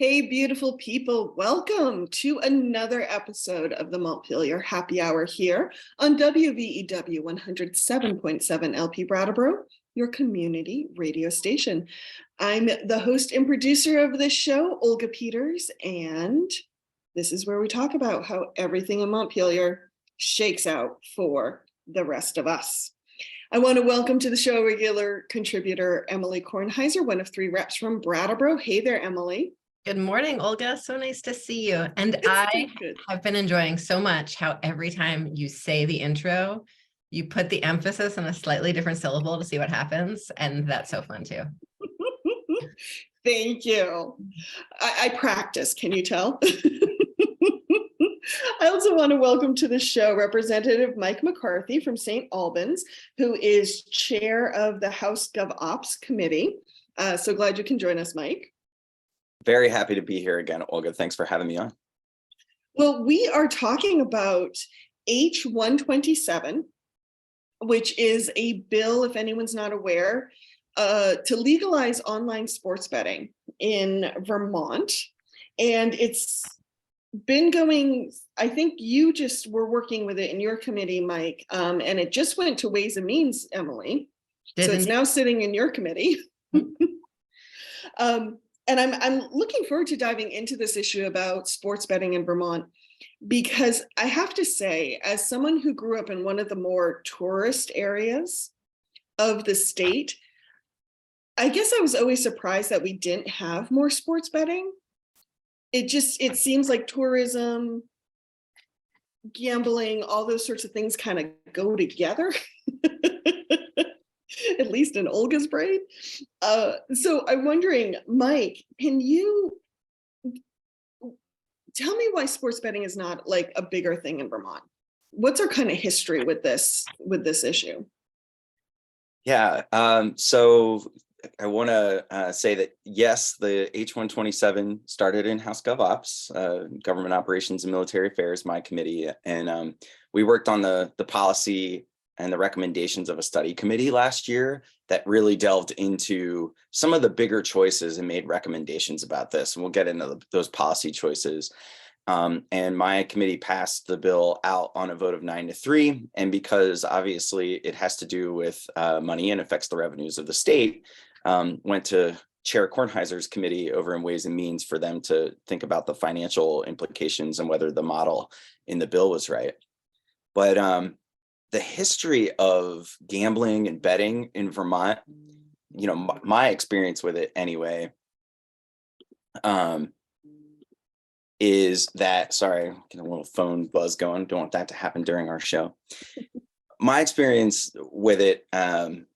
Hey, beautiful people. Welcome to another episode of the Montpelier Happy Hour here on WVEW 107.7 LP Brattleboro, your community radio station. I'm the host and producer of this show, Olga Peters, and this is where we talk about how everything in Montpelier shakes out for the rest of us. I want to welcome to the show regular contributor Emily Kornheiser, one of three reps from Brattleboro. Hey there, Emily. Good morning, Olga. So nice to see you. And I have been enjoying so much how every time you say the intro, you put the emphasis on a slightly different syllable to see what happens. And that's so fun too. Thank you. I practice, can you tell? I also want to welcome to the show Representative Mike McCarthy from St. Albans, who is chair of the House Gov Ops Committee. So glad you can join us, Mike. Very happy to be here again, Olga. Thanks for having me on. Well, we are talking about H-127, which is a bill, if anyone's not aware, to legalize online sports betting in Vermont. And it's been going, I think you just were working with it in your committee, Mike, and it just went to Ways and Means, Emily. So it's now sitting in your committee. And I'm looking forward to diving into this issue about sports betting in Vermont, because I have to say, as someone who grew up in one of the more tourist areas of the state, I guess I was always surprised that we didn't have more sports betting. It seems like tourism, gambling, all those sorts of things kind of go together. At least in Olga's brain. So I'm wondering, Mike, can you tell me why sports betting is not like a bigger thing in Vermont? What's our kind of history with this issue? Yeah, so I want to say that, yes, the H-127 started in House Gov Ops, Government Operations and Military Affairs, my committee, and we worked on the policy and the recommendations of a study committee last year that really delved into some of the bigger choices and made recommendations about this. And we'll get into those policy choices. And my committee passed the bill out on a vote of 9-3. And because obviously it has to do with money and affects the revenues of the state, went to Chair Kornheiser's committee over in Ways and Means for them to think about the financial implications and whether the model in the bill was right. But the history of gambling and betting in Vermont, my experience with it anyway, is that, sorry, getting a little phone buzz going. Don't want that to happen during our show. My experience with it, and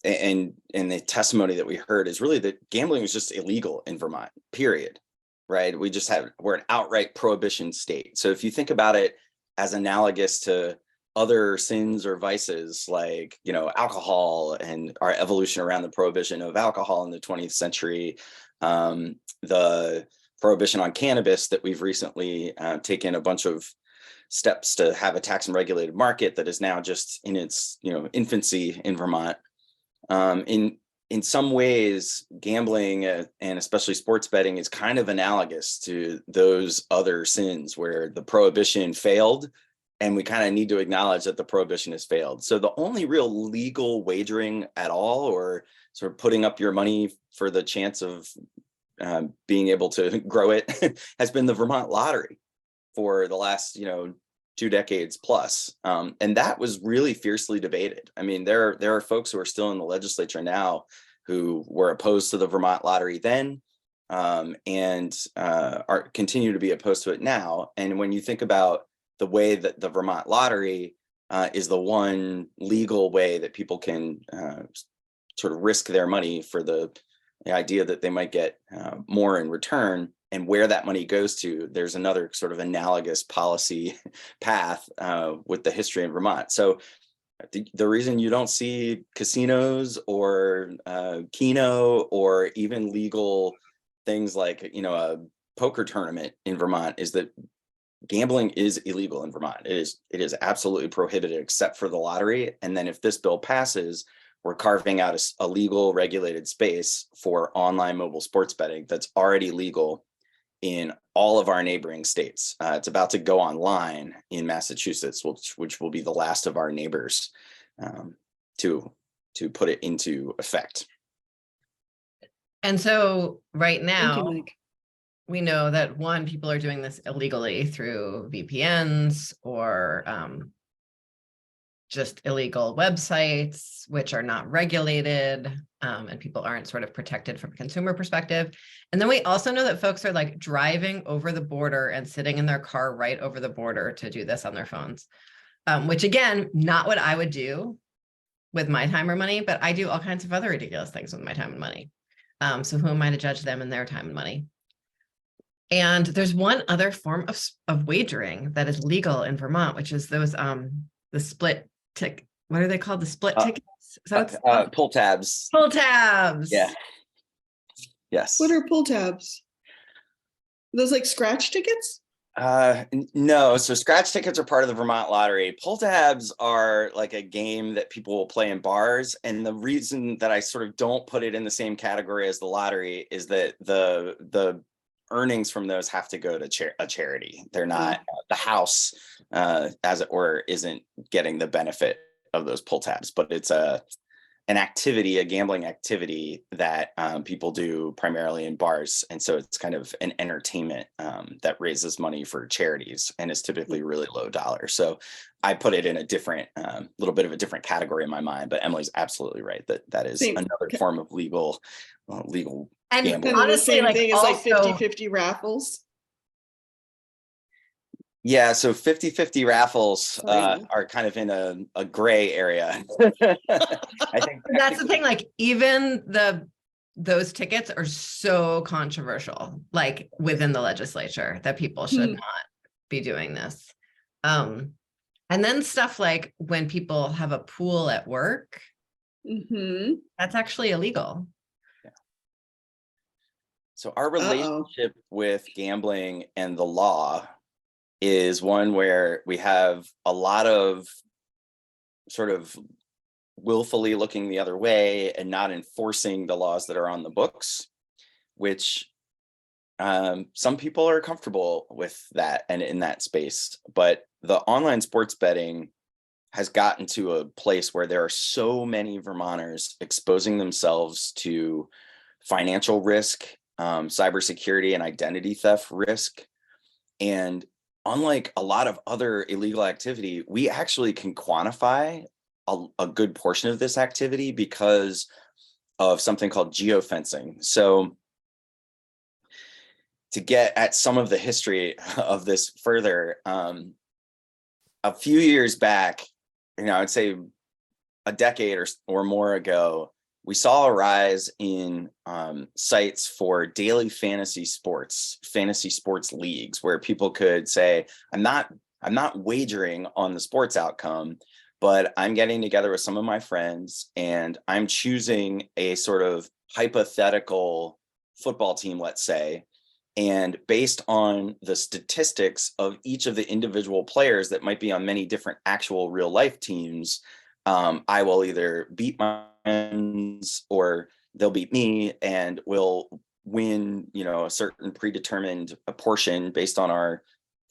the testimony that we heard is really that gambling is just illegal in Vermont, period, right? We're an outright prohibition state. So if you think about it as analogous to other sins or vices like, alcohol and our evolution around the prohibition of alcohol in the 20th century, the prohibition on cannabis that we've recently taken a bunch of steps to have a tax and regulated market that is now just in its, infancy in Vermont. In some ways, gambling and especially sports betting is kind of analogous to those other sins where the prohibition failed. And we kind of need to acknowledge that the prohibition has failed. So the only real legal wagering at all, or sort of putting up your money for the chance of being able to grow it, has been the Vermont lottery for the last, 2 decades plus. And that was really fiercely debated. I mean, there are folks who are still in the legislature now who were opposed to the Vermont lottery then, and continue to be opposed to it now. And when you think about the way that the Vermont lottery is the one legal way that people can sort of risk their money for the idea that they might get more in return, and where that money goes to, there's another sort of analogous policy path with the history in Vermont. So the reason you don't see casinos or Keno or even legal things like, a poker tournament in Vermont is that gambling is illegal in Vermont. It is absolutely prohibited except for the lottery. And then if this bill passes, we're carving out a legal regulated space for online mobile sports betting that's already legal in all of our neighboring states. It's about to go online in Massachusetts, which will be the last of our neighbors to put it into effect. And so right now, Thank you, Mike. we know that people are doing this illegally through VPNs or just illegal websites, which are not regulated, and people aren't sort of protected from a consumer perspective. And then we also know that folks are like driving over the border and sitting in their car right over the border to do this on their phones, which again, not what I would do with my time or money, but I do all kinds of other ridiculous things with my time and money. So who am I to judge them and their time and money? And there's one other form of wagering that is legal in Vermont, which is those the split tick. What are they called? The split tickets? Pull tabs. Pull tabs. Yeah. Yes. What are pull tabs? Those like scratch tickets? No. So scratch tickets are part of the Vermont lottery. Pull tabs are like a game that people will play in bars. And the reason that I sort of don't put it in the same category as the lottery is that the earnings from those have to go to a charity. They're not the house, as it were, isn't getting the benefit of those pull tabs, but it's a gambling activity that people do primarily in bars. And so it's kind of an entertainment that raises money for charities and is typically really low dollar. So I put it in a different, little bit of a different category in my mind, but Emily's absolutely right that is another form of legal and gambling. Kind of the honestly, same like thing as like also- 50-50 raffles. Yeah, so 50-50 raffles are kind of in a gray area. I think that's the thing, like even those tickets are so controversial, like within the legislature, that people should not be doing this. And then stuff like when people have a pool at work, that's actually illegal. Yeah. So our relationship with gambling and the law is one where we have a lot of sort of willfully looking the other way and not enforcing the laws that are on the books, which some people are comfortable with that and in that space. But the online sports betting has gotten to a place where there are so many Vermonters exposing themselves to financial risk, cybersecurity and identity theft risk. And unlike a lot of other illegal activity, we actually can quantify a good portion of this activity because of something called geofencing. So to get at some of the history of this further, a few years back, I'd say a decade or more ago, we saw a rise in sites for daily fantasy sports leagues, where people could say, I'm not wagering on the sports outcome, but I'm getting together with some of my friends and I'm choosing a sort of hypothetical football team, let's say, and based on the statistics of each of the individual players that might be on many different actual real life teams, I will either beat my friends or they'll beat me, and we'll win, a certain predetermined portion based on our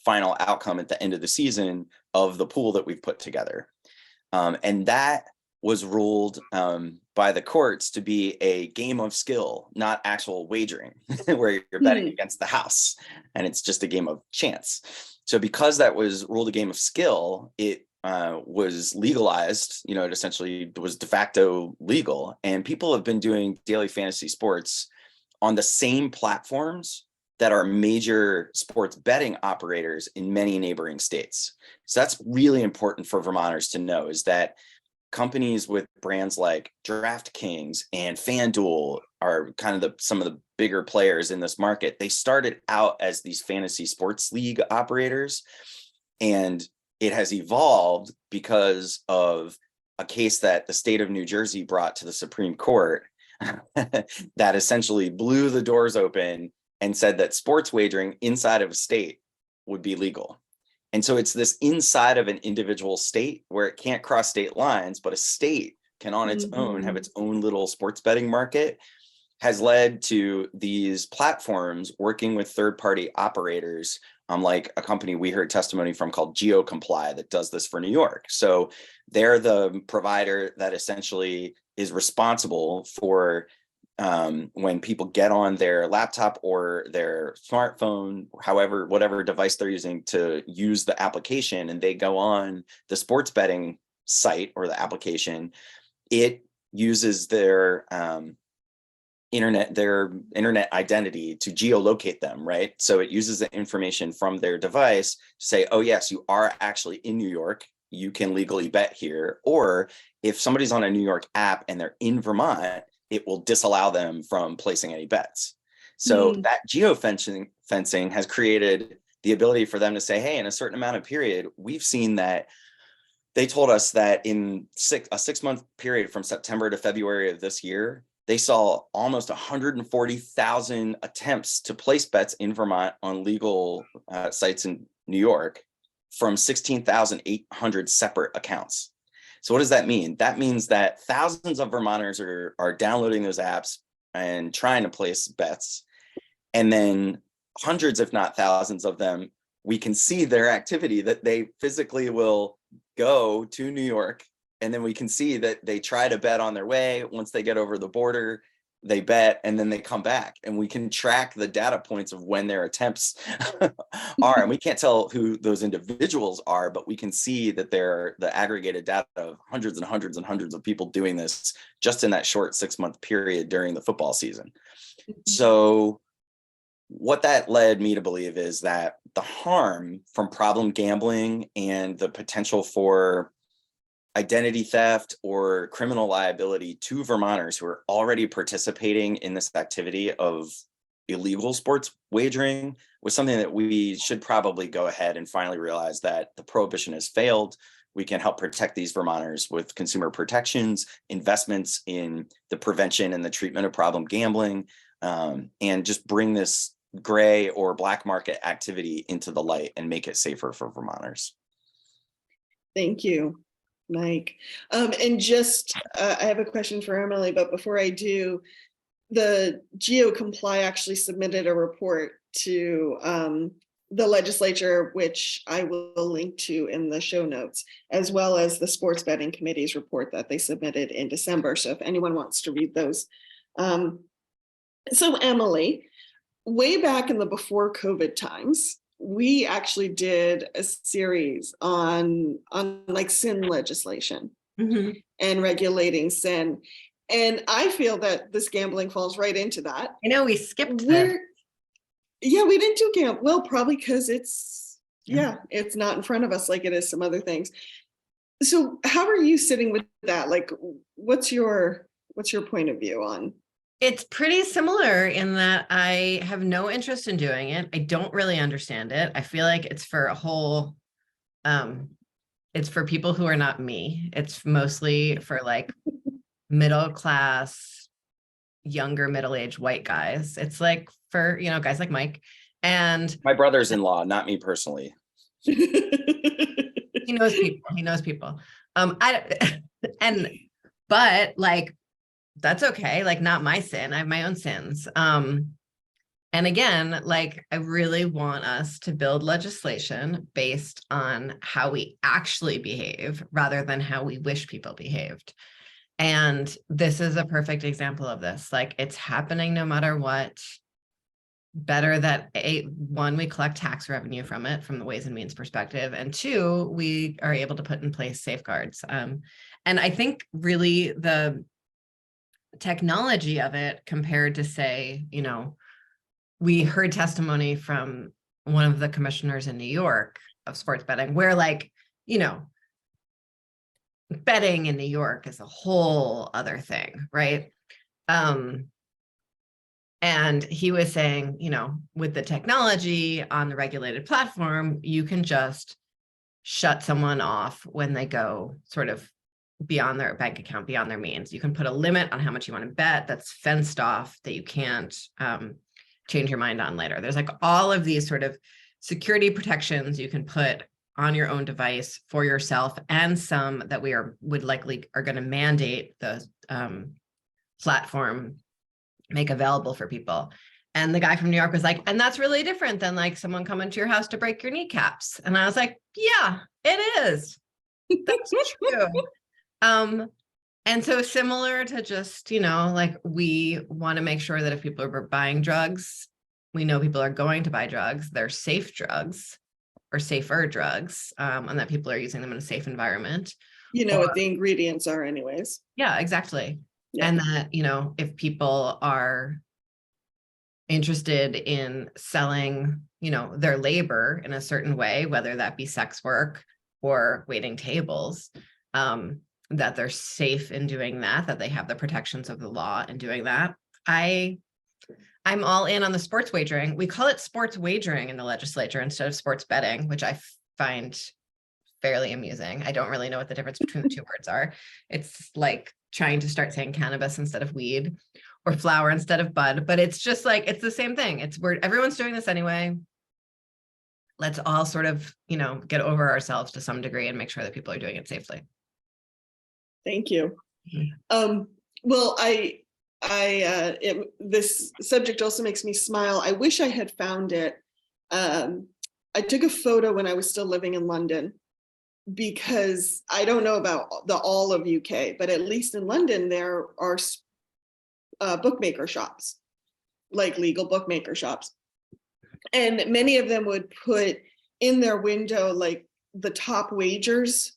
final outcome at the end of the season of the pool that we've put together. And that was ruled by the courts to be a game of skill, not actual wagering, where you're betting against the house and it's just a game of chance. So because that was ruled a game of skill, it was legalized, it essentially was de facto legal. And people have been doing daily fantasy sports on the same platforms that are major sports betting operators in many neighboring states. So that's really important for Vermonters to know, is that companies with brands like DraftKings and FanDuel are kind of some of the bigger players in this market. They started out as these fantasy sports league operators, and it has evolved because of a case that the state of New Jersey brought to the Supreme Court that essentially blew the doors open and said that sports wagering inside of a state would be legal. And so it's this inside of an individual state where it can't cross state lines, but a state can on its own have its own little sports betting market. has led to these platforms working with third-party operators, like a company we heard testimony from called GeoComply that does this for New York. So they're the provider that essentially is responsible for when people get on their laptop or their smartphone, however, whatever device they're using to use the application, and they go on the sports betting site or the application, it uses their internet identity to geolocate them, right? So it uses the information from their device to say, oh yes, you are actually in New York, you can legally bet here. Or if somebody's on a New York app and they're in Vermont, it will disallow them from placing any bets. So that geofencing has created the ability for them to say, hey, in a certain amount of period, we've seen that. They told us that in a 6-month period from September to February of this year, they saw almost 140,000 attempts to place bets in Vermont on legal sites in New York from 16,800 separate accounts. So what does that mean? That means that thousands of Vermonters are downloading those apps and trying to place bets. And then hundreds, if not thousands of them, we can see their activity, that they physically will go to New York, and then we can see that they try to bet on their way. Once they get over the border, they bet, and then they come back, and we can track the data points of when their attempts are. And we can't tell who those individuals are, but we can see that they're the aggregated data of hundreds and hundreds and hundreds of people doing this just in that short 6-month period during the football season. So what that led me to believe is that the harm from problem gambling and the potential for identity theft or criminal liability to Vermonters who are already participating in this activity of illegal sports wagering was something that we should probably go ahead and finally realize that the prohibition has failed. We can help protect these Vermonters with consumer protections, investments in the prevention and the treatment of problem gambling, and just bring this gray or black market activity into the light and make it safer for Vermonters. Thank you, Mike. And just, I have a question for Emily, but before I do, the GeoComply actually submitted a report to the legislature, which I will link to in the show notes, as well as the sports betting committee's report that they submitted in December. So if anyone wants to read those. So Emily, way back in the before COVID times, we actually did a series on like sin legislation and regulating sin. And I feel that this gambling falls right into that. I know we skipped that. Yeah, we didn't do gambling. Well, probably because it's not in front of us like it is some other things. So how are you sitting with that? Like, what's your point of view on? It's pretty similar in that I have no interest in doing it. I don't really understand it. I feel like it's for a whole, it's for people who are not me. It's mostly for like middle class, younger, middle-aged white guys. It's like for, guys like Mike and my brothers-in-law, not me personally. He knows people. But like, that's okay. Like, not my sin. I have my own sins. And again, like, I really want us to build legislation based on how we actually behave rather than how we wish people behaved. And this is a perfect example of this. Like, it's happening no matter what. Better that one, we collect tax revenue from it, from the Ways and Means perspective, and two, we are able to put in place safeguards. And I think really the technology of it compared to, say, we heard testimony from one of the commissioners in New York of sports betting, where like, betting in New York is a whole other thing, right? And he was saying, with the technology on the regulated platform, you can just shut someone off when they go sort of beyond their bank account, beyond their means. You can put a limit on how much you want to bet that's fenced off, that you can't change your mind on later. There's like all of these sort of security protections you can put on your own device for yourself, and some that we would likely are going to mandate the platform make available for people. And the guy from New York was like, and that's really different than like someone coming to your house to break your kneecaps. And I was like, yeah, it is. That's true. And so similar to just, like we want to make sure that if people are buying drugs, we know people are going to buy drugs, they're safe drugs or safer drugs, and that people are using them in a safe environment. You know what the ingredients are anyways. Yeah, exactly. Yeah. And that, if people are interested in selling, their labor in a certain way, whether that be sex work or waiting tables, that they're safe in doing that, that they have the protections of the law in doing that. I'm all in on the sports wagering. We call it sports wagering in the legislature instead of sports betting, which I find fairly amusing. I don't really know what the difference between the two words are. It's like trying to start saying cannabis instead of weed or flower instead of bud, but it's just like, it's the same thing. Everyone's doing this anyway. Let's all sort of, get over ourselves to some degree and make sure that people are doing it safely. Thank you. Well, this subject also makes me smile. I wish I had found it. I took a photo when I was still living in London, because I don't know about all of UK, but at least in London, there are bookmaker shops, like legal bookmaker shops. And many of them would put in their window, like the top wagers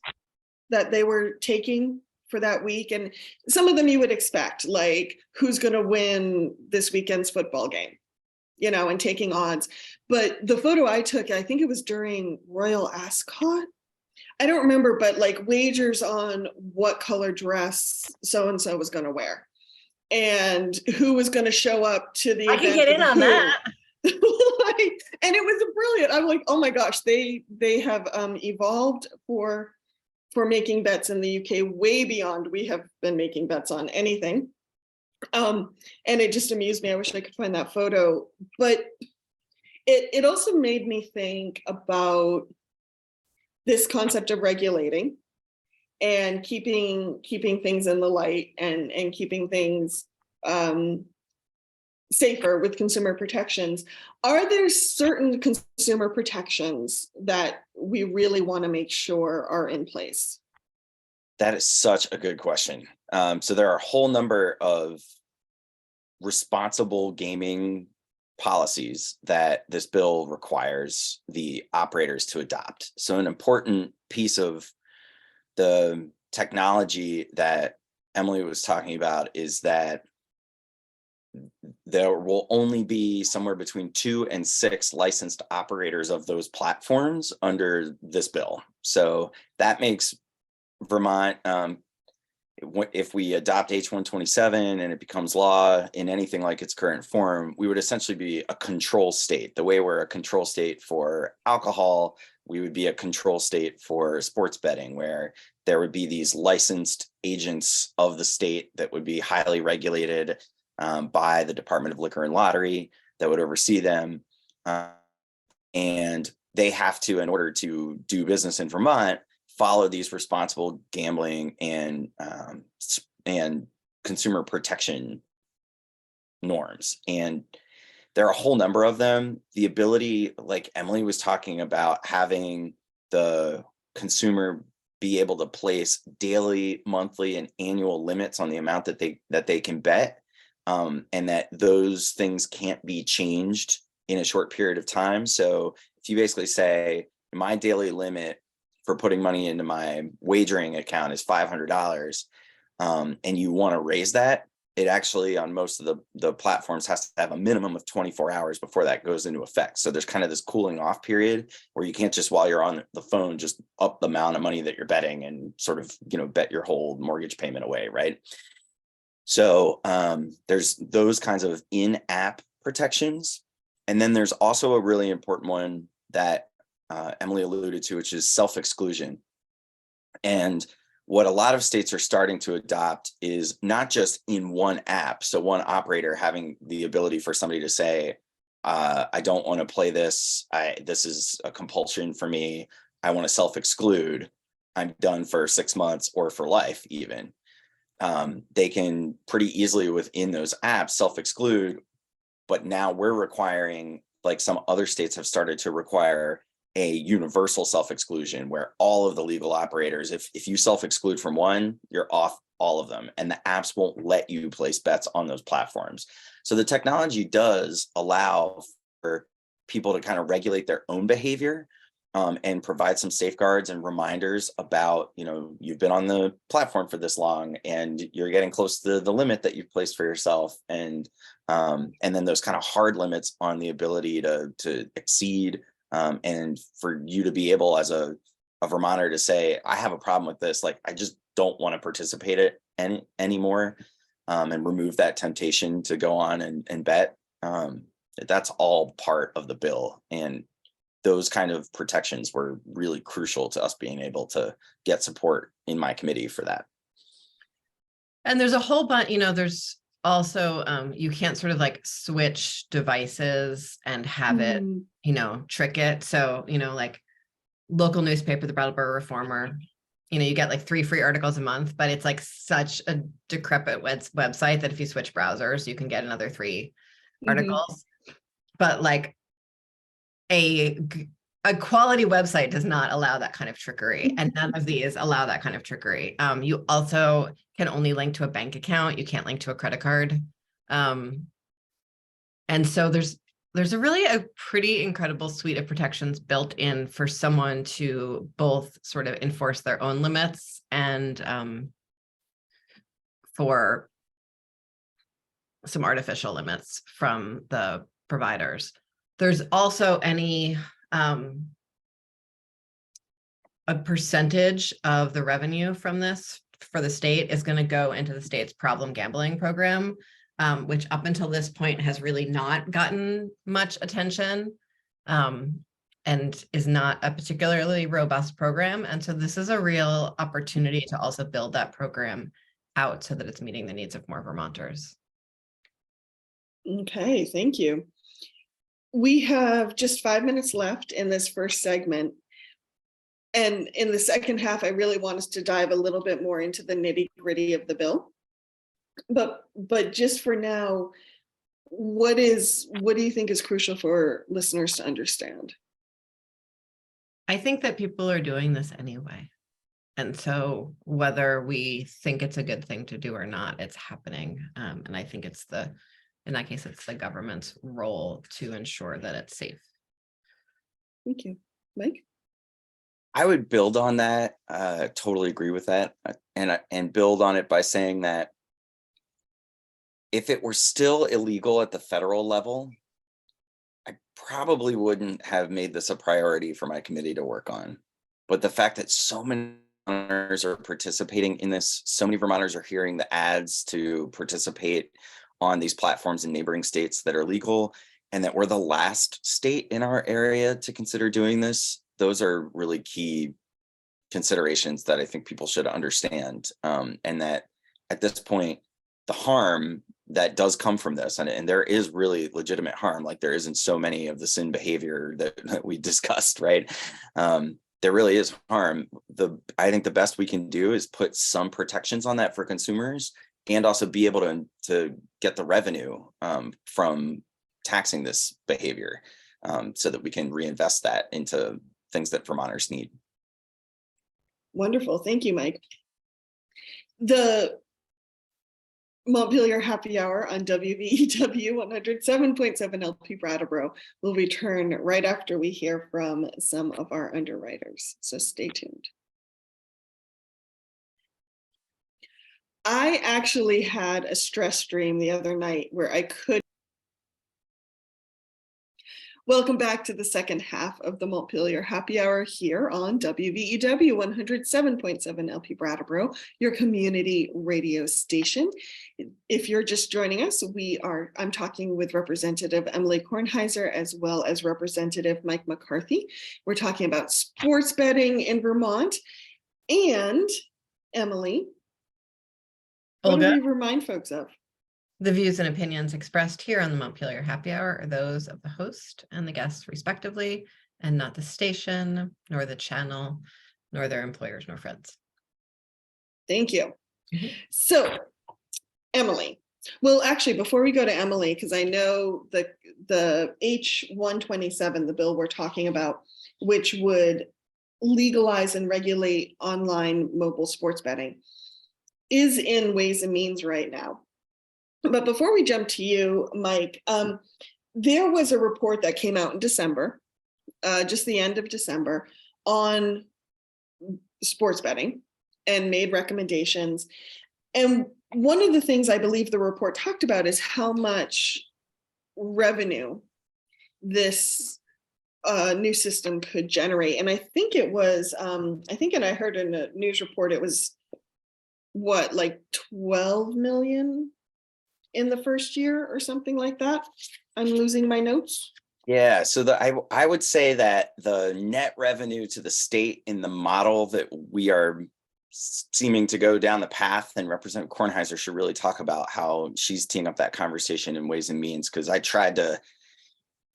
that they were taking for that week. And some of them you would expect, like who's going to win this weekend's football game, and taking odds. But the photo I took, I think it was during Royal Ascot. I don't remember, but like wagers on what color dress so-and-so was going to wear and who was going to show up to the event. I can get in on that. And it was brilliant. I'm like, oh my gosh, they have evolved for making bets in the UK way beyond we have been making bets on anything. And it just amused me. I wish I could find that photo, but it also made me think about this concept of regulating and keeping things in the light and keeping things safer with consumer protections. Are there certain consumer protections that we really want to make sure are in place? That is such a good question. So there are a whole number of responsible gaming policies that this bill requires the operators to adopt. So an important piece of the technology that Emily was talking about is that there will only be somewhere between 2 and 6 licensed operators of those platforms under this bill. So that makes Vermont, if we adopt H127 and it becomes law in anything like its current form, we would essentially be a control state. The way we're a control state for alcohol, we would be a control state for sports betting, where there would be these licensed agents of the state that would be highly regulated by the Department of Liquor and Lottery that would oversee them. And they have to, in order to do business in Vermont, follow these responsible gambling and consumer protection norms. And there are a whole number of them. The ability, like Emily was talking about, having the consumer be able to place daily, monthly, and annual limits on the amount that they can bet, and that those things can't be changed in a short period of time. So if you basically say, my daily limit for putting money into my wagering account is $500, and you want to raise that, it actually, on most of the platforms, has to have a minimum of 24 hours before that goes into effect. So there's kind of this cooling off period where you can't just, while you're on the phone, just up the amount of money that you're betting and sort of, bet your whole mortgage payment away, right? So there's those kinds of in-app protections. And then there's also a really important one that Emily alluded to, which is self-exclusion. And what a lot of states are starting to adopt is not just in one app. So one operator having the ability for somebody to say, I don't want to play this. This is a compulsion for me. I want to self-exclude. I'm done for 6 months or for life even. they can pretty easily within those apps self-exclude. But now we're requiring, like some other states have started to require, a universal self-exclusion where all of the legal operators, if you self-exclude from one, you're off all of them, and the apps won't let you place bets on those platforms. So the technology does allow for people to kind of regulate their own behavior, and provide some safeguards and reminders about, you've been on the platform for this long and you're getting close to the limit that you've placed for yourself. And then those kind of hard limits on the ability to exceed, and for you to be able as a Vermonter to say, I have a problem with this, like, I just don't want to participate it anymore, and remove that temptation to go on and bet. That's all part of the bill. And those kind of protections were really crucial to us being able to get support in my committee for that. And there's a whole bunch, there's also, you can't sort of like switch devices and have it, trick it. So, like local newspaper, the Brattleboro Reformer, you get like 3 free articles a month, but it's like such a decrepit website that if you switch browsers, you can get another 3 articles. But like a quality website does not allow that kind of trickery, and none of these allow that kind of trickery. You also can only link to a bank account. You can't link to a credit card. And so there's a pretty incredible suite of protections built in for someone to both sort of enforce their own limits and for some artificial limits from the providers. There's also a percentage of the revenue from this for the state is going to go into the state's problem gambling program, which up until this point has really not gotten much attention, and is not a particularly robust program. And so this is a real opportunity to also build that program out so that it's meeting the needs of more Vermonters. Okay, thank you. We have just 5 minutes left in this first segment. And in the second half, I really want us to dive a little bit more into the nitty-gritty of the bill. But just for now, what do you think is crucial for listeners to understand? I think that people are doing this anyway. And so whether we think it's a good thing to do or not, it's happening. And I think in that case, it's the government's role to ensure that it's safe. Thank you. Mike? I would build on that. Totally agree with that. And build on it by saying that if it were still illegal at the federal level, I probably wouldn't have made this a priority for my committee to work on. But the fact that so many Vermonters are participating in this, so many Vermonters are hearing the ads to participate on these platforms in neighboring states that are legal, and that we're the last state in our area to consider doing this, those are really key considerations that I think people should understand. And that at this point, the harm that does come from this, and there is really legitimate harm, like there isn't so many of the sin behavior that we discussed, right? There really is harm. I think the best we can do is put some protections on that for consumers, and also be able to get the revenue from taxing this behavior, so that we can reinvest that into things that Vermonters need. Wonderful. Thank you, Mike. The Montpelier Happy Hour on WVEW 107.7 LP Brattleboro will return right after we hear from some of our underwriters. So stay tuned. I actually had a stress dream the other night where I could. Welcome back to the second half of the Montpelier Happy Hour here on WVEW 107.7 LP Brattleboro, your community radio station. If you're just joining us, I'm talking with Representative Emily Kornheiser as well as Representative Mike McCarthy. We're talking about sports betting in Vermont. And Emily, what do we remind folks of? The views and opinions expressed here on the Montpelier Happy Hour are those of the host and the guests respectively, and not the station, nor the channel, nor their employers, nor friends. Thank you. So, Emily, well, actually, before we go to Emily, because I know the H-127, the bill we're talking about, which would legalize and regulate online mobile sports betting, is in Ways and Means right now. But before we jump to you, Mike, there was a report that came out in December, just the end of December, on sports betting and made recommendations. And one of the things I believe the report talked about is how much revenue this new system could generate. And I think it was, and I heard in a news report, it was what, like 12 million in the first year or something like that. I'm losing my notes. Yeah, so I would say that the net revenue to the state in the model that we are seeming to go down the path, and Representative Kornheiser should really talk about how she's teeing up that conversation in Ways and Means, because I tried to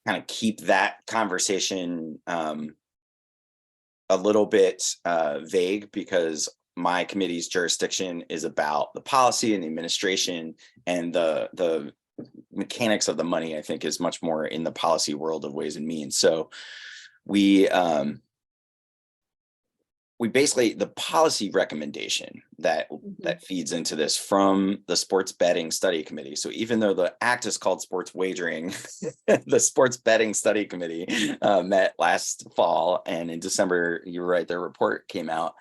kind of keep that conversation a little bit vague, because my committee's jurisdiction is about the policy and the administration, and the mechanics of the money, I think, is much more in the policy world of Ways and Means. So we basically, the policy recommendation that feeds into this from the Sports Betting Study Committee. So even though the act is called sports wagering, the Sports Betting Study Committee met last fall, and in December, you were right, their report came out,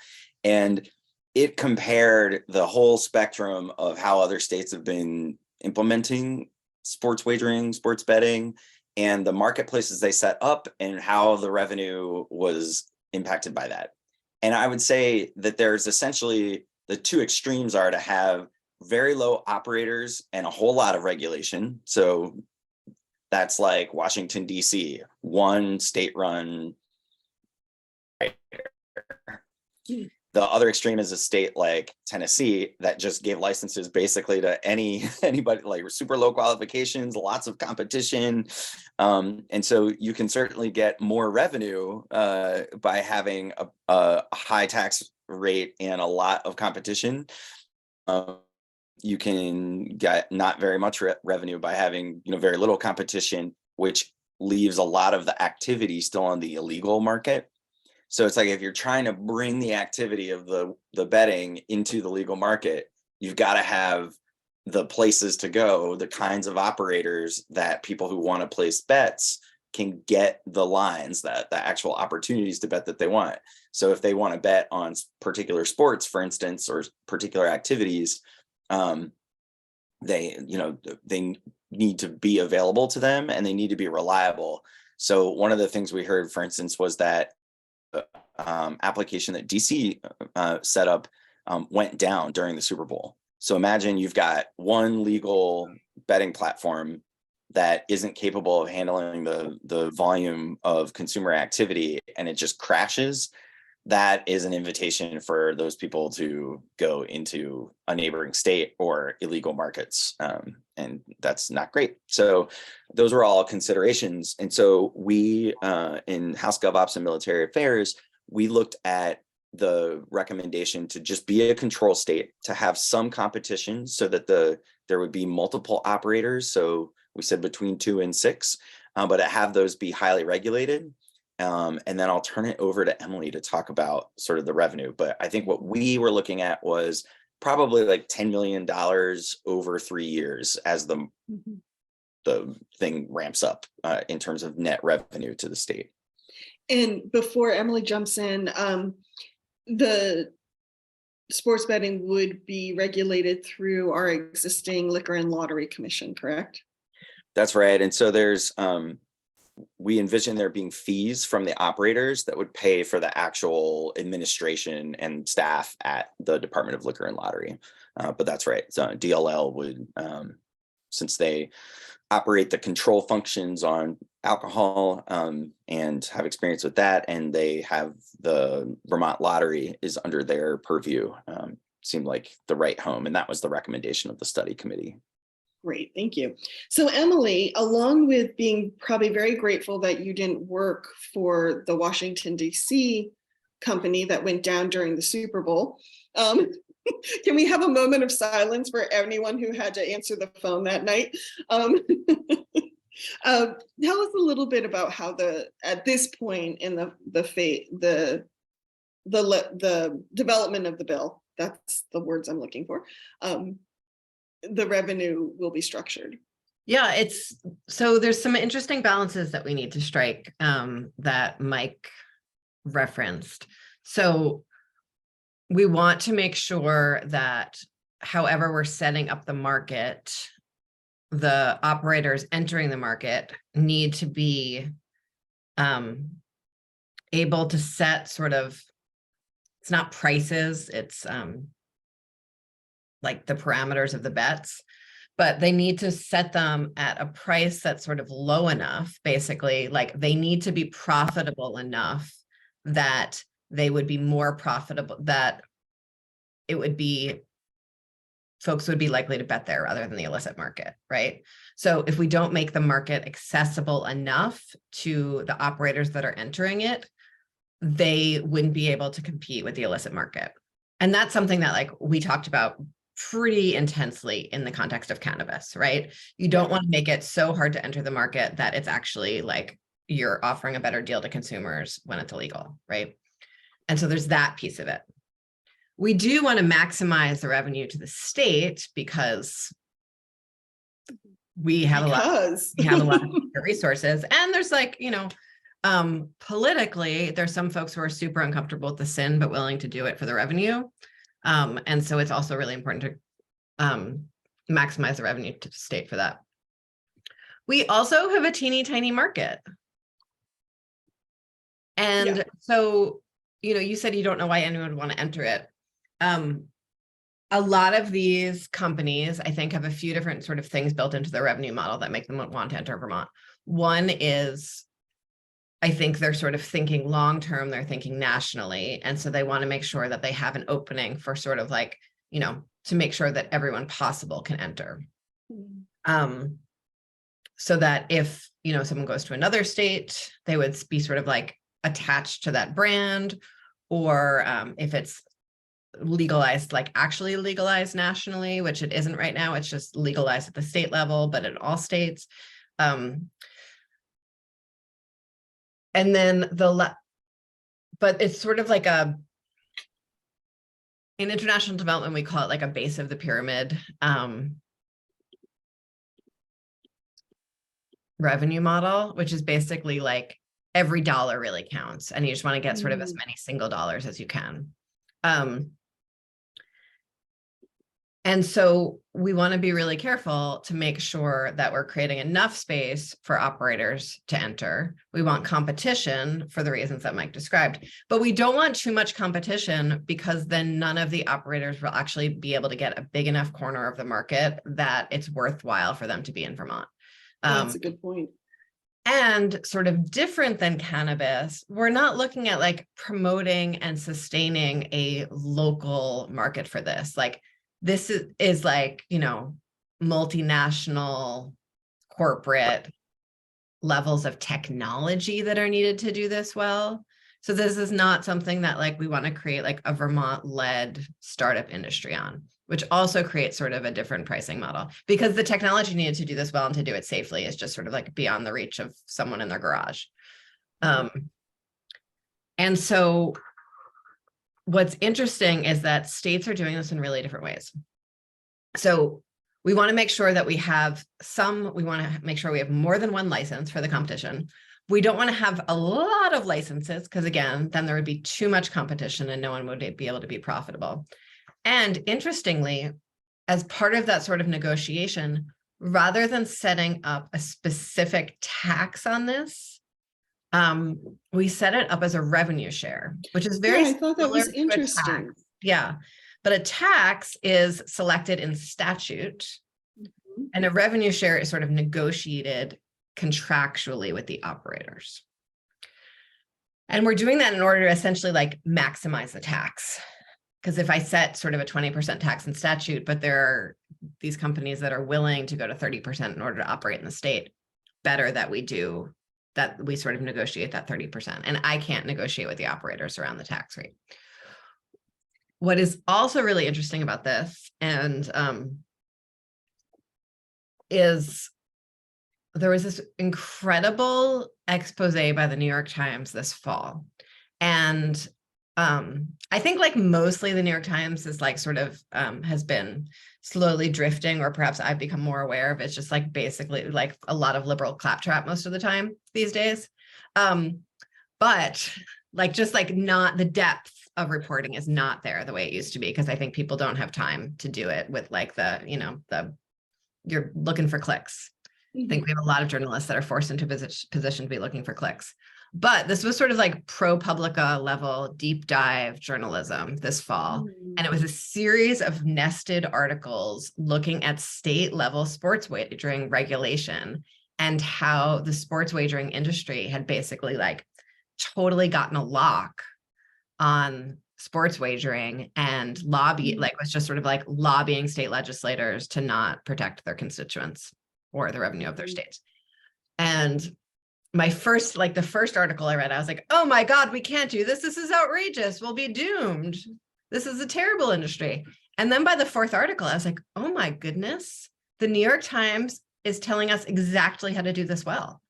and it compared the whole spectrum of how other states have been implementing sports wagering, sports betting, and the marketplaces they set up and how the revenue was impacted by that. And I would say that there's essentially the two extremes are to have very low operators and a whole lot of regulation. So that's like Washington, D.C., one state-run. The other extreme is a state like Tennessee that just gave licenses basically to anybody, like super low qualifications, lots of competition. And so you can certainly get more revenue by having a high tax rate and a lot of competition. You can get not very much revenue by having very little competition, which leaves a lot of the activity still on the illegal market. So it's like if you're trying to bring the activity of the betting into the legal market, you've got to have the places to go, the kinds of operators that people who want to place bets can get the lines, that the actual opportunities to bet that they want. So if they want to bet on particular sports, for instance, or particular activities, they need to be available to them, and they need to be reliable. So one of the things we heard, for instance, was that application that DC set up went down during the Super Bowl. So imagine you've got one legal betting platform that isn't capable of handling the volume of consumer activity, and it just crashes. That is an invitation for those people to go into a neighboring state or illegal markets. And that's not great. So those were all considerations. And so we, in House Gov Ops and Military Affairs, we looked at the recommendation to just be a control state, to have some competition so that there would be multiple operators. So we said between 2 and 6, but to have those be highly regulated. And then I'll turn it over to Emily to talk about sort of the revenue. But I think what we were looking at was probably like $10 million over 3 years as the thing ramps up in terms of net revenue to the state. And before Emily jumps in, the sports betting would be regulated through our existing Liquor and Lottery Commission, correct? That's right. And so there's we envision there being fees from the operators that would pay for the actual administration and staff at the Department of Liquor and Lottery. But that's right. So DLL would, since they operate the control functions on alcohol and have experience with that, and they have the Vermont Lottery is under their purview, seemed like the right home. And that was the recommendation of the study committee. Great, thank you. So Emily, along with being probably very grateful that you didn't work for the Washington, D.C. company that went down during the Super Bowl, Can we have a moment of silence for anyone who had to answer the phone that night? Tell us a little bit about how at this point in the development of the bill, that's the words I'm looking for, the revenue will be structured. Yeah, so there's some interesting balances that we need to strike that Mike referenced. So we want to make sure that however we're setting up the market, the operators entering the market need to be able to set sort of, it's not prices, it's like the parameters of the bets, but they need to set them at a price that's sort of low enough, basically, like they need to be profitable enough that they would be more profitable, that it would be, folks would be likely to bet there rather than the illicit market, right? So if we don't make the market accessible enough to the operators that are entering it, they wouldn't be able to compete with the illicit market. And that's something that like we talked about pretty intensely in the context of cannabis, right? You don't want to make it so hard to enter the market that it's actually like you're offering a better deal to consumers when it's illegal, right? And so there's that piece of it. We do want to maximize the revenue to the state because we have a lot of resources. And there's like, you know, politically, there's some folks who are super uncomfortable with the sin, but willing to do it for the revenue. And so it's also really important to maximize the revenue to the state for that. We also have a teeny tiny market. And so, you know, you said you don't know why anyone would want to enter it. A lot of these companies, I think, have a few different sort of things built into their revenue model that make them want to enter Vermont. One is, I think they're sort of thinking long-term, they're thinking nationally. And so they want to make sure that they have an opening for sort of like, you know, to make sure that everyone possible can enter. So that if, you know, someone goes to another state, they would be sort of like attached to that brand, or if it's legalized, like actually legalized nationally, which it isn't right now, it's just legalized at the state level, but in all states. And then but it's sort of like in international development, we call it like a base of the pyramid revenue model, which is basically like every dollar really counts. And you just want to get sort of as many single dollars as you can. And so we want to be really careful to make sure that we're creating enough space for operators to enter. We want competition for the reasons that Mike described, but we don't want too much competition because then none of the operators will actually be able to get a big enough corner of the market that it's worthwhile for them to be in Vermont. That's a good point. And sort of different than cannabis, we're not looking at like promoting and sustaining a local market for this. Like, this is like, you know, multinational corporate levels of technology that are needed to do this well. So this is not something that like we want to create like a Vermont-led startup industry on, which also creates sort of a different pricing model, because the technology needed to do this well and to do it safely is just sort of like beyond the reach of someone in their garage. And so what's interesting is that states are doing this in really different ways. So we want to make sure that we want to make sure we have more than one license for the competition. We don't want to have a lot of licenses because, again, then there would be too much competition and no one would be able to be profitable. And interestingly, as part of that sort of negotiation, rather than setting up a specific tax on this, we set it up as a revenue share, which is very I thought that was interesting. Yeah, but a tax is selected in statute, and a revenue share is sort of negotiated contractually with the operators. And we're doing that in order to essentially like maximize the tax. Because if I set sort of a 20% tax in statute, but there are these companies that are willing to go to 30% in order to operate in the state, better that we sort of negotiate that 30%. And I can't negotiate with the operators around the tax rate. what is also really interesting about this, and is there was this incredible expose by the New York Times this fall. And I think like mostly the New York Times is like sort of has been slowly drifting, or perhaps I've become more aware of. It's just like basically like a lot of liberal claptrap most of the time these days. But like just like not the depth of reporting is not there the way it used to be, because I think people don't have time to do it with like the, you know, you're looking for clicks. I think we have a lot of journalists that are forced into position to be looking for clicks. But this was sort of like ProPublica level deep dive journalism this fall. And it was a series of nested articles looking at state level sports wagering regulation and how the sports wagering industry had basically like totally gotten a lock on sports wagering and like was just sort of like lobbying state legislators to not protect their constituents or the revenue of their states. And the first article I read, I was like, oh my God, we can't do this. This is outrageous. We'll be doomed. This is a terrible industry. And then by the fourth article, I was like, oh my goodness, the New York Times is telling us exactly how to do this well.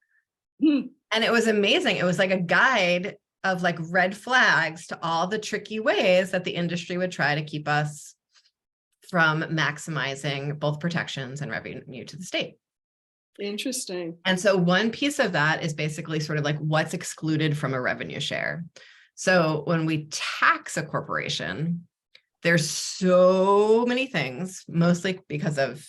And it was amazing. It was like a guide of like red flags to all the tricky ways that the industry would try to keep us from maximizing both protections and revenue to the state. Interesting. And so one piece of that is basically sort of like what's excluded from a revenue share. So when we tax a corporation, there's so many things, mostly because of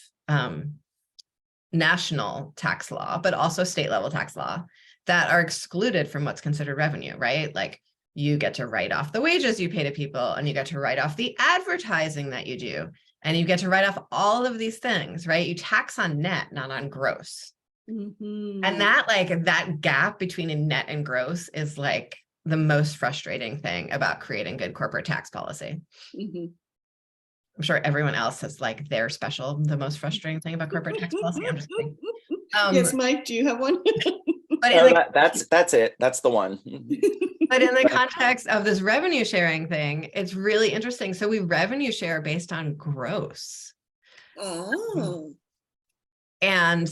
national tax law, but also state level tax law, that are excluded from what's considered revenue, right? Like you get to write off the wages you pay to people, and you get to write off the advertising that you do, and you get to write off all of these things, right? You tax on net, not on gross. And that gap between a net and gross is like the most frustrating thing about creating good corporate tax policy. I'm sure everyone else has like the most frustrating thing about corporate tax policy. I'm just kidding. Yes, Mike, do you have one? But that's it. That's the one. But in the context of this revenue sharing thing, it's really interesting. So we revenue share based on gross. Oh. And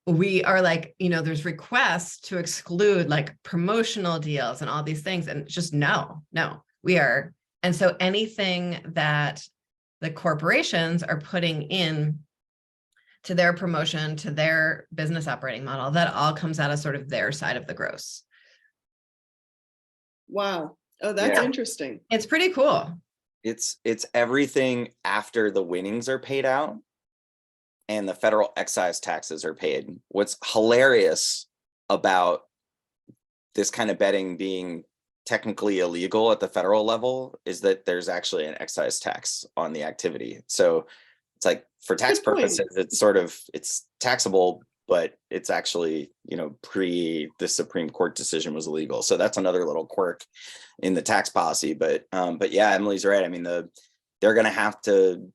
we are like, you know, there's requests to exclude like promotional deals and all these things. And just no, we are. And so anything that the corporations are putting in to their promotion, to their business operating model, that all comes out of sort of their side of the gross. Wow. Oh, that's interesting. It's pretty cool. It's everything after the winnings are paid out and the federal excise taxes are paid. What's hilarious about this kind of betting being technically illegal at the federal level is that there's actually an excise tax on the activity. So it's like for tax purposes, it's taxable, but it's actually, you know, the Supreme Court decision was illegal. So that's another little quirk in the tax policy. But yeah, Emily's right. I mean, they're going to have to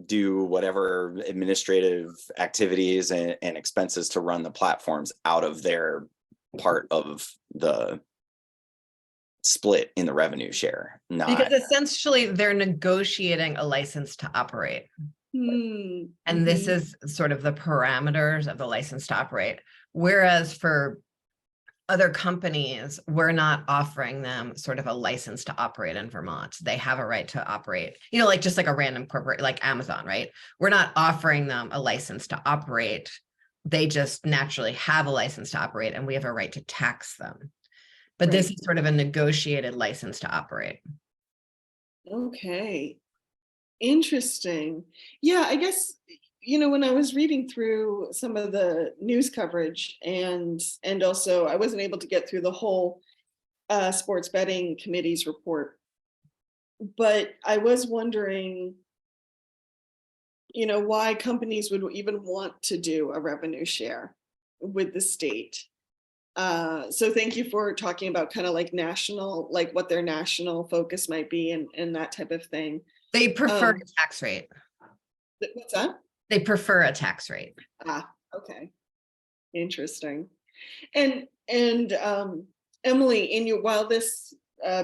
do whatever administrative activities and expenses to run the platforms out of their part of the split in the revenue share. Because essentially they're negotiating a license to operate. And this is sort of the parameters of the license to operate. Whereas for other companies, we're not offering them sort of a license to operate in Vermont. They have a right to operate, you know, like just like a random corporate, like Amazon, right? We're not offering them a license to operate. They just naturally have a license to operate, and we have a right to tax them. But this is sort of a negotiated license to operate. Okay. Interesting. Yeah, I guess, you know, when I was reading through some of the news coverage and also I wasn't able to get through the whole sports betting committee's report, but I was wondering, you know, why companies would even want to do a revenue share with the state. So thank you for talking about kind of like national, like what their national focus might be and that type of thing. They prefer a tax rate. What's that? They prefer a tax rate. Okay. Interesting. And Emily, while this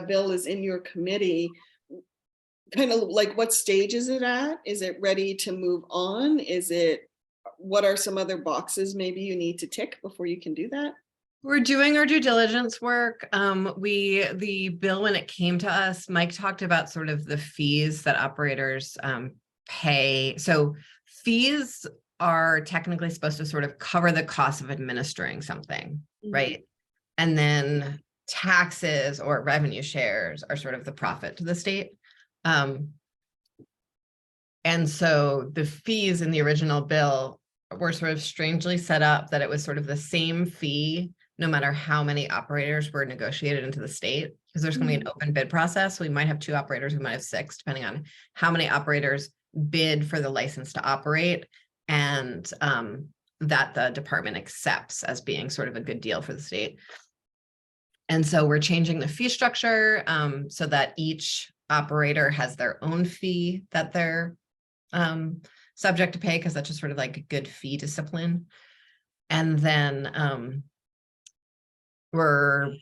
bill is in your committee, kind of like, what stage is it at? Is it ready to move on? What are some other boxes maybe you need to tick before you can do that? We're doing our due diligence work. The bill, when it came to us, Mike talked about sort of the fees that operators pay. So fees are technically supposed to sort of cover the cost of administering something, right? And then taxes or revenue shares are sort of the profit to the state. And so the fees in the original bill were sort of strangely set up that it was sort of the same fee no matter how many operators were negotiated into the state, because there's going to be an open bid process. So we might have 2 operators, we might have 6, depending on how many operators bid for the license to operate, and that the department accepts as being sort of a good deal for the state. And so we're changing the fee structure so that each operator has their own fee that they're subject to pay, because that's just sort of like a good fee discipline. And then we're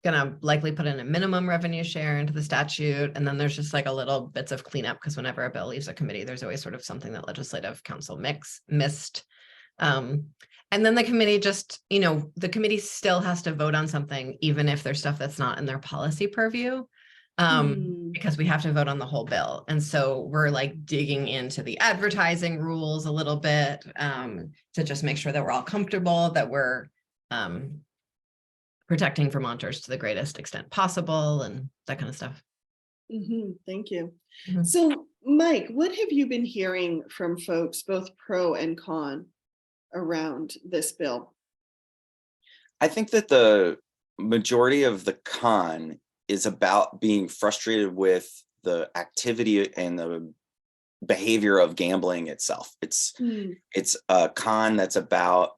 gonna likely put in a minimum revenue share into the statute. And then there's just like a little bits of cleanup, because whenever a bill leaves a committee, there's always sort of something that legislative council missed. And then the committee just, the committee still has to vote on something, even if there's stuff that's not in their policy purview, because we have to vote on the whole bill. And so we're like digging into the advertising rules a little bit to just make sure that we're all comfortable, that we're protecting Vermonters to the greatest extent possible, and that kind of stuff. Thank you. So, Mike, what have you been hearing from folks, both pro and con, around this bill? I think that the majority of the con is about being frustrated with the activity and the behavior of gambling itself. It's a con that's about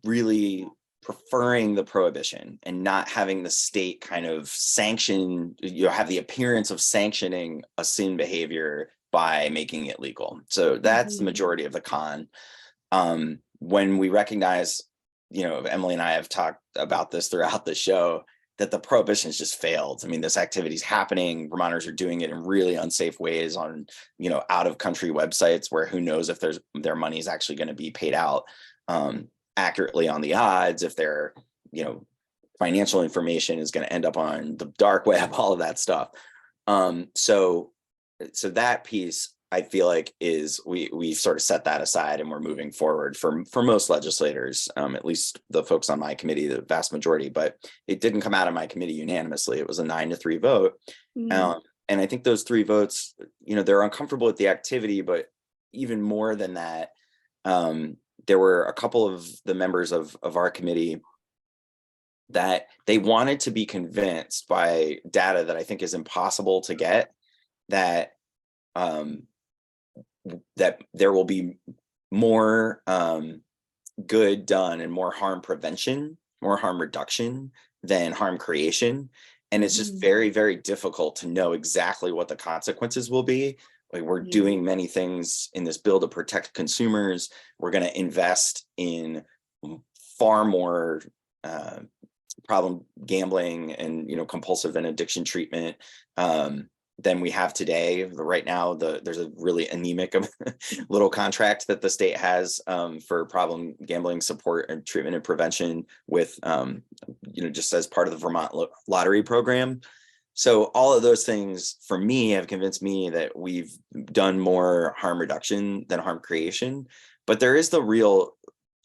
really preferring the prohibition and not having the state kind of sanction, have the appearance of sanctioning a sin behavior by making it legal. So that's the majority of the con. When we recognize, Emily and I have talked about this throughout the show, that the prohibition has just failed. I mean, this activity is happening. Vermonters are doing it in really unsafe ways on, out of country websites where who knows if their money is actually going to be paid out accurately on the odds, if their, financial information is going to end up on the dark web, all of that stuff. So that piece, I feel like, is we've sort of set that aside, and we're moving forward for most legislators, at least the folks on my committee, the vast majority. But it didn't come out of my committee unanimously. It was a 9-3 vote. And I think those 3 votes, they're uncomfortable with the activity, but even more than that, there were a couple of the members of our committee that they wanted to be convinced by data that I think is impossible to get, that that there will be more good done and more harm prevention, more harm reduction than harm creation. And it's just very, very difficult to know exactly what the consequences will be. Like, we're doing many things in this bill to protect consumers. We're going to invest in far more problem gambling and, compulsive and addiction treatment than we have today. Right now, there's a really anemic little contract that the state has for problem gambling support and treatment and prevention with, just as part of the Vermont lottery program. So all of those things, for me, have convinced me that we've done more harm reduction than harm creation. But there is the real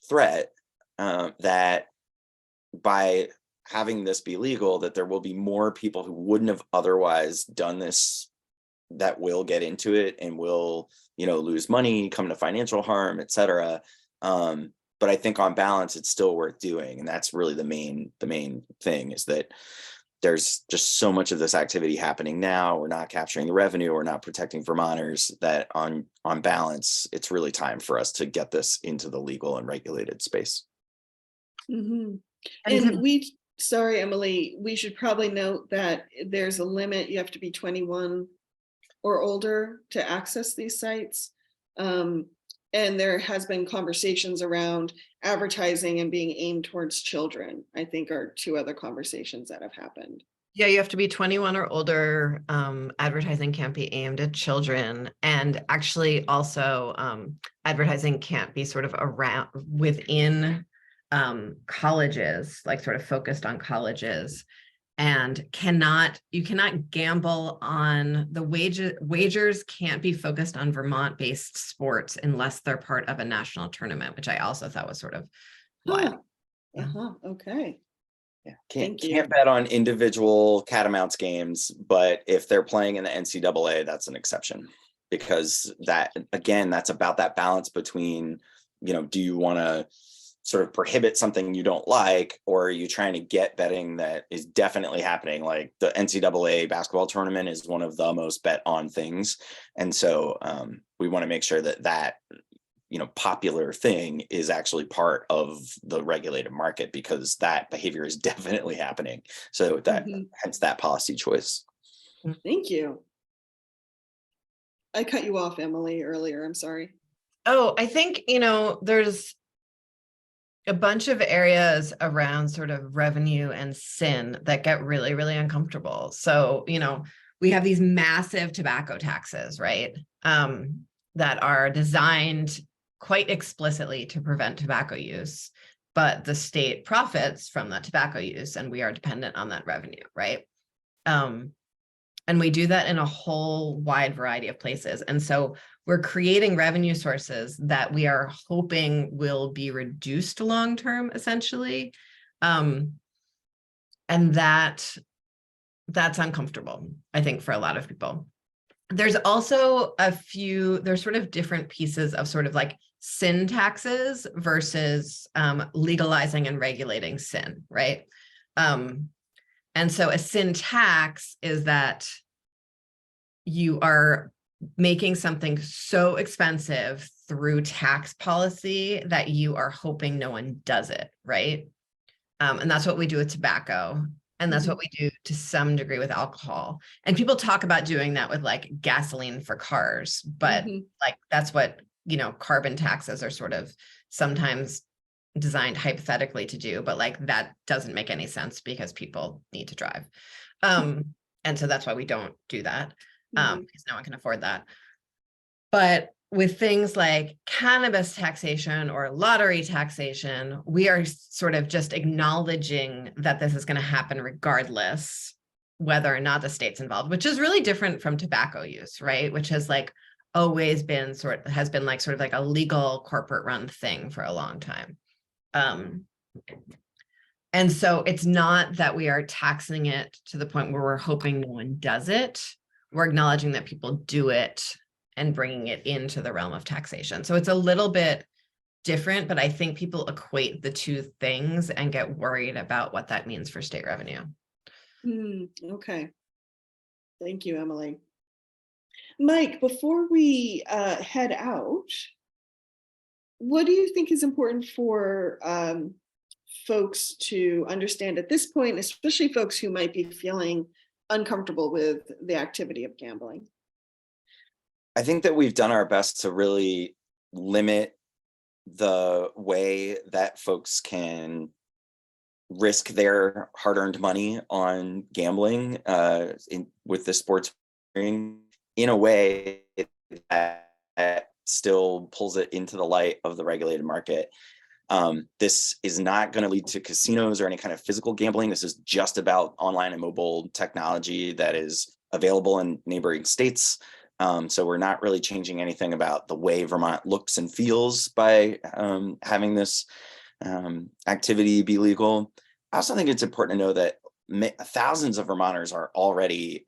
threat that by having this be legal, that there will be more people who wouldn't have otherwise done this that will get into it and will, lose money, come to financial harm, et cetera. But I think on balance, it's still worth doing. And that's really the main thing, is that there's just so much of this activity happening now. We're not capturing the revenue. We're not protecting Vermonters, that on balance, it's really time for us to get this into the legal and regulated space. And sorry, Emily, we should probably note that there's a limit. You have to be 21 or older to access these sites. And there has been conversations around advertising and being aimed towards children, I think, are 2 other conversations that have happened. Yeah, you have to be 21 or older. Advertising can't be aimed at children. And actually also advertising can't be sort of around within colleges, like sort of focused on colleges. And you cannot gamble on the wagers can't be focused on Vermont-based sports unless they're part of a national tournament, which I also thought was sort of wild. Okay. Yeah, Thank you. can't bet on individual Catamounts games, but if they're playing in the NCAA, that's an exception, because that, again, that's about that balance between, do you want to sort of prohibit something you don't like, or are you trying to get betting that is definitely happening? Like the NCAA basketball tournament is one of the most bet on things, and so we want to make sure that popular thing is actually part of the regulated market, because that behavior is definitely happening. So that hence that policy choice. Thank you. I cut you off, Emily, earlier. I'm sorry. Oh, I think, there's a bunch of areas around sort of revenue and sin that get really, really uncomfortable. So, we have these massive tobacco taxes, right? That are designed quite explicitly to prevent tobacco use, but the state profits from that tobacco use, and we are dependent on that revenue, right? And we do that in a whole wide variety of places. And so we're creating revenue sources that we are hoping will be reduced long-term, essentially. And that's uncomfortable, I think, for a lot of people. There's also there's sort of different pieces of sort of like sin taxes versus legalizing and regulating sin, right? And so a sin tax is that you are making something so expensive through tax policy that you are hoping no one does it, right? And that's what we do with tobacco. And that's what we do to some degree with alcohol. And people talk about doing that with like gasoline for cars, but like that's what, carbon taxes are sort of sometimes designed hypothetically to do, but like that doesn't make any sense because people need to drive. And so that's why we don't do that, because no one can afford that. But with things like cannabis taxation or lottery taxation, we are sort of just acknowledging that this is going to happen regardless whether or not the state's involved, which is really different from tobacco use, right? Which has like always been sort of like a legal corporate run thing for a long time. And so it's not that we are taxing it to the point where we're hoping no one does it. We're acknowledging that people do it and bringing it into the realm of taxation. So it's a little bit different, but I think people equate the two things and get worried about what that means for state revenue. Okay. Thank you, Emily. Mike, before we head out, what do you think is important for folks to understand at this point, especially folks who might be feeling uncomfortable with the activity of gambling? I think that we've done our best to really limit the way that folks can risk their hard-earned money on gambling with the sports in a way that still pulls it into the light of the regulated market. This is not going to lead to casinos or any kind of physical gambling. This is just about online and mobile technology that is available in neighboring states. So we're not really changing anything about the way Vermont looks and feels by having this activity be legal. I also think it's important to know that thousands of Vermonters are already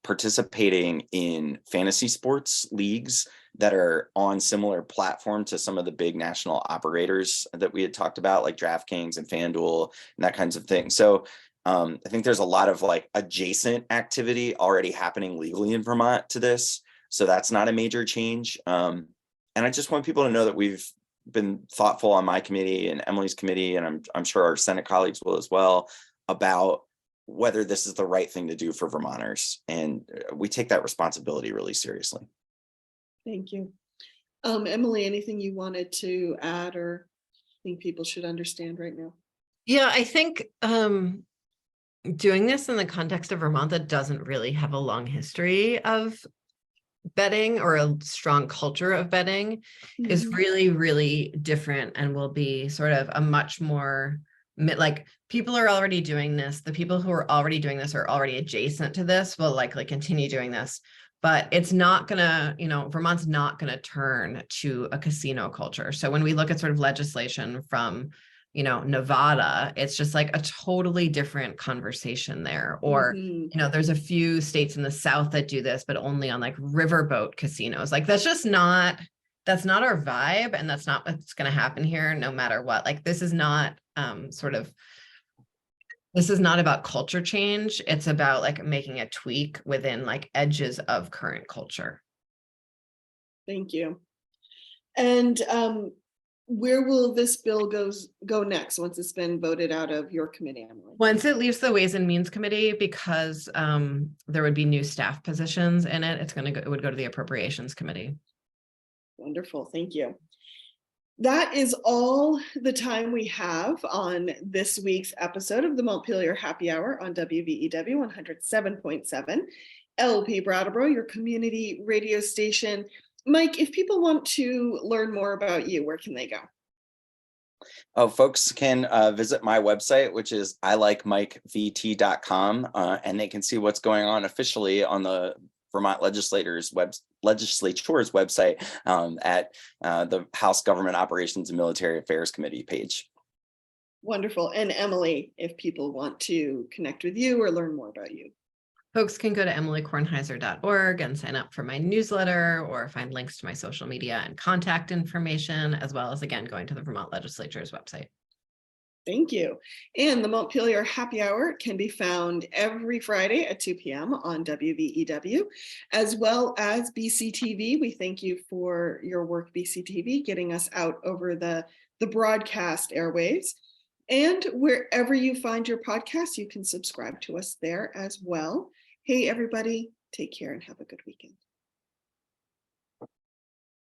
participating in fantasy sports leagues that are on similar platform to some of the big national operators that we had talked about, like DraftKings and FanDuel and that kinds of thing. So I think there's a lot of like adjacent activity already happening legally in Vermont to this. So that's not a major change. And I just want people to know that we've been thoughtful on my committee and Emily's committee, and I'm sure our Senate colleagues will as well, about whether this is the right thing to do for Vermonters. And we take that responsibility really seriously. Thank you. Emily, anything you wanted to add or think people should understand right now? Yeah, I think doing this in the context of Vermont that doesn't really have a long history of betting or a strong culture of betting is really, really different, and will be sort of a much more like, people are already doing this. The people who are already doing this are already adjacent to this, will likely continue doing this, but it's not gonna, Vermont's not gonna turn to a casino culture. So when we look at sort of legislation from Nevada, it's just like a totally different conversation there. Or, there's a few states in the South that do this, but only on like riverboat casinos. Like, that's not our vibe. And that's not what's going to happen here, no matter what. Like, this is not this is not about culture change. It's about like making a tweak within like edges of current culture. Thank you. And where will this bill go next once it's been voted out of your committee, Emily? Once it leaves the Ways and Means Committee, because there would be new staff positions in it, it would go to the Appropriations Committee. Wonderful, thank you. That is all the time we have on this week's episode of the Montpelier Happy Hour on WVEW 107.7 LP Brattleboro, your community radio station. Mike, if people want to learn more about you, where can they go? Oh, folks can visit my website, which is ilikemikevt.com, and they can see what's going on officially on the Vermont Legislature's website at the House Government Operations and Military Affairs Committee page. Wonderful. And Emily, if people want to connect with you or learn more about you. Folks can go to emilykornheiser.org and sign up for my newsletter, or find links to my social media and contact information, as well as, again, going to the Vermont Legislature's website. Thank you. And the Montpelier Happy Hour can be found every Friday at 2 p.m. on WVEW, as well as BCTV. We thank you for your work, BCTV, getting us out over the broadcast airwaves. And wherever you find your podcast, you can subscribe to us there as well. Hey, everybody, take care and have a good weekend.